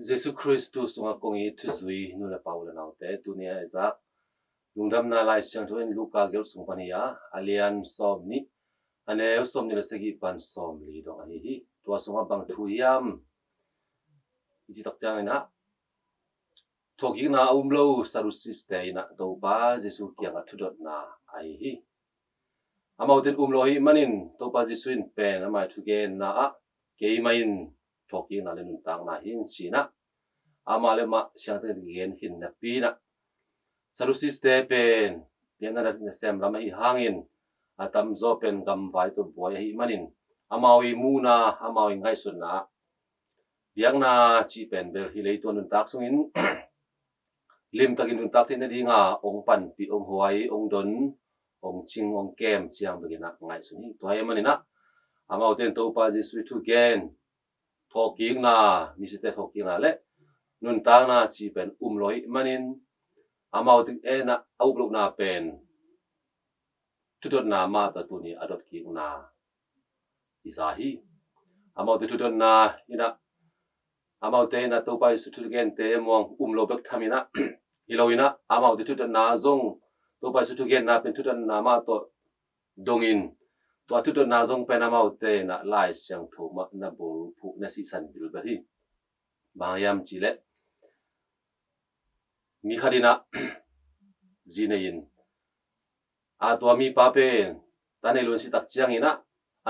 Jesus Christus sunga kongi thuzui nula paula naute tunia eza lungdam na lai siang thuen Luka gel sungpania alian som ni ane som ni segi pan som li dong hi tua sunga bang thuyam iji tak jang na thoki na umlo sarusis te na do ba Jesus kia ga thudot na ai hi amautin umlo hi manin to pa Jesuin pen amai thugen na a ke main thoki na le nun tang na hin china amalema siang te gen hin na pina sarusis te pen pian na sem lama hi hangin atam zo pen gam vai to boy hi manin amawi muna amawi ngai sun na biang na chi pen bel hi lei to nun tak sungin lim takin nun tak tin dinga ong pan pi ong huai ong don ong ching ong kem chiang begina ngai suni to hai manina amau ten to pa ji sui thu gen thoking na mi se te thoking na le nun tang na chi pen loi manin amau tik e na au blok na pen tudot na ma ta tu ni adot ki na isahi amau te tudot na ina amau te na to pa su thu gen te mong lo bek thamina hiloina amau te tudot na zong to pa su thu gen na pen tudot na ma to dongin to tudot na zong pen amau te na lai siang tho ma na bol phu na si san bil ba hi bayam chile mi khadina zinein a to mi pa pen tane lon si tak chiang ina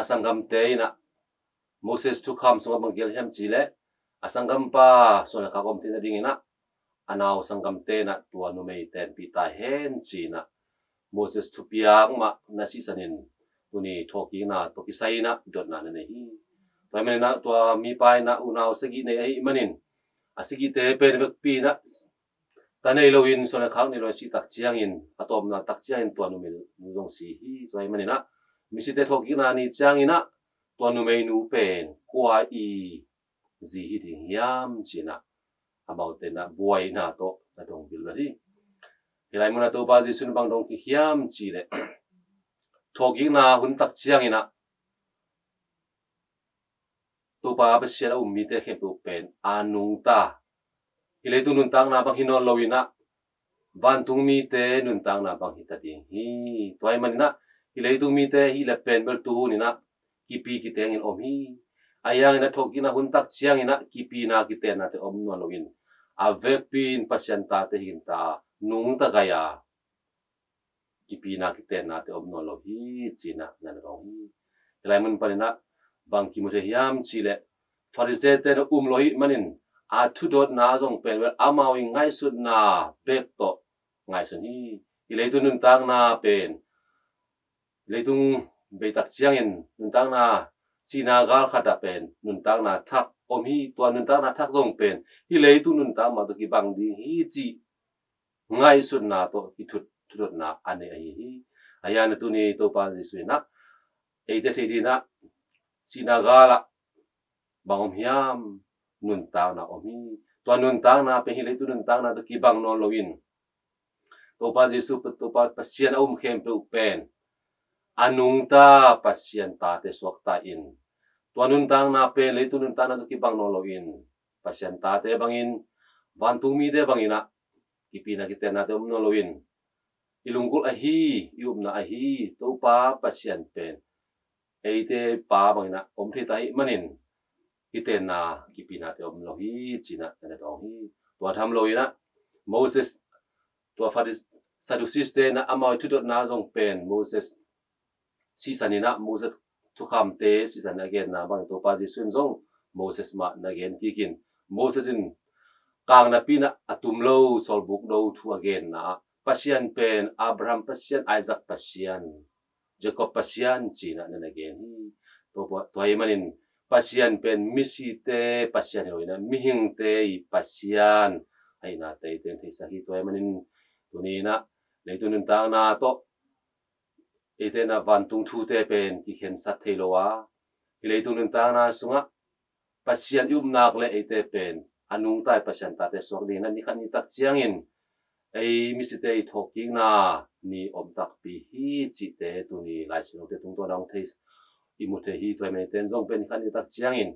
asangam te ina Moses to come so bangel hem chile asangam pa so na ka kom tin ding ina anaw sangam te na tua no mei ten pi ta hen china Moses to piang ma na si sanin tuni thoki na to ki sai na dot na ne hi to me na tua mi pai na unaw sagi ne ai manin asigi te pen vek pi na tanei loin so na khang ni lo si tak chiang in atom na tak chiang in tua no me nu dong si hi to ai manina mi si te thoki na ni chiang ina tua nu mei nu pen kwa i zi hi ding yam china about te na buai na to na dong bil ba hi hilai mona to ba ji sun bang dong ki hiam chi le thoki na hun tak chiang ina to pa ba sia mi te khe to pen anung ta hilai tu nun tang na bang hinon loina ban tung mi te nun tang na bang hita ding hi toy manina hilai tu mi te hi le pen bel tu ni na kipi ki teng in om hi ayang na thoki na hun tak chiang ina kipi na ki te na te om no login avek pin pasien ta te hin ta nung ta gaya kipi na ki te na te om no lo hi china na ro hi hilai mun panina bang ki mo te hiam chile farise te no lo hi manin a thu dot na jong pen wel amawi ngai sut na bek to ngai sun hi hilai tu nun tang na pen leitung be tak chiang in nun tang na sina gal khata pen nun tang na thak om hi to nun tang na thak jong pen hi lei tu nun tang ma to ki bang di hi chi ngai sut na to ki thut na ane ai hi aya na tu ni to pa ji sui na ei te thei di na sina gala bang hiam nun tang na om hi to nun tang na pe hi lei tu nun tang na to ki bang no login to pa Jesu to pa pasien khem pe pen anung ta pasien ta te sok ta in to nun tang na pe lei tu nun tang na to ki bang no login pasien ta te bangin van tu mi te bangina ki pi na ki te na te no login ilungkul a hi iup na a hi to pa pasien pen ei te pa bangina om the ta hi manin ki te na ki pi na te om lo hi china na dong hi to tham loina Moses to faris Sadducees te na amau thu dot na jong pen Moses si sanina Moses thu kham te si san again na bang to pa ji sun jong Moses ma na gen kikin Moses in kang na pina atum lo sol buk do thu again na pasian pen Abraham pasian Isaac pasian Jacob pasian china na again to ai manin pasian pen misi te pasian hoina mihing te pasian ai na te ten thei sa hi to ai manin tunina leitunun tang na to ite na van tung thu te pen ki khem sat theilowa leitunun tang na sunga pasian yum nak le ite pen anung tai pasian ta te sok ni na ni khan ni tak chiang in ei mi si te thoking na ni om tak pi hi chi te tu ni lai sino te tung to dang thei i mu the hi toy me ten zong pen khan ni tak chiang in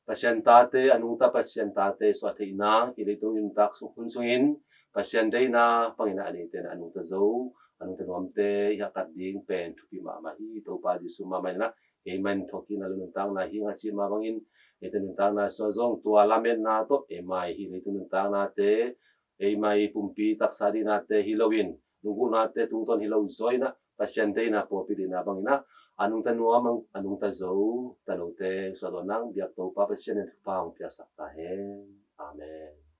pasien tate anung ta pasien tate so the ina ki le tung yun tak sung hun sungin pasien dei na pangina ani ten anung ta zo anung ta nuam te ya kat ding pen thu pi ma ma hi to pa di su ma mai na e man thoki na lu tang na hi nga chi ma bangin e ten tang na so zong tua lamen na to e mai hi le tung tang na te e mai pumpi tak sa di na te hilowin nunggu na te tung ton hilow zoi na pasien dei na po pi di na bangina anung ta nuam anung ta zo tanung te so do nang biak to pa pasien en pa ang pia sak ta hen amen